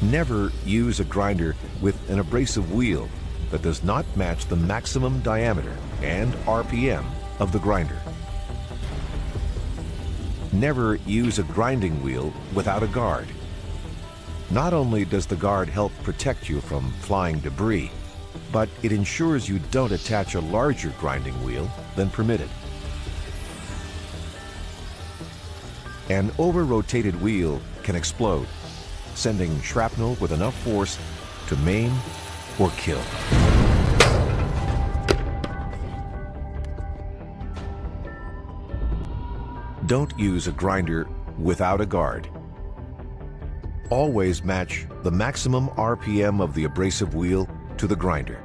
Never use a grinder with an abrasive wheel that does not match the maximum diameter and RPM of the grinder. Never use a grinding wheel without a guard. Not only does the guard help protect you from flying debris, but it ensures you don't attach a larger grinding wheel than permitted. An over-rotated wheel can explode, sending shrapnel with enough force to maim or kill. Don't use a grinder without a guard. Always match the maximum RPM of the abrasive wheel to the grinder.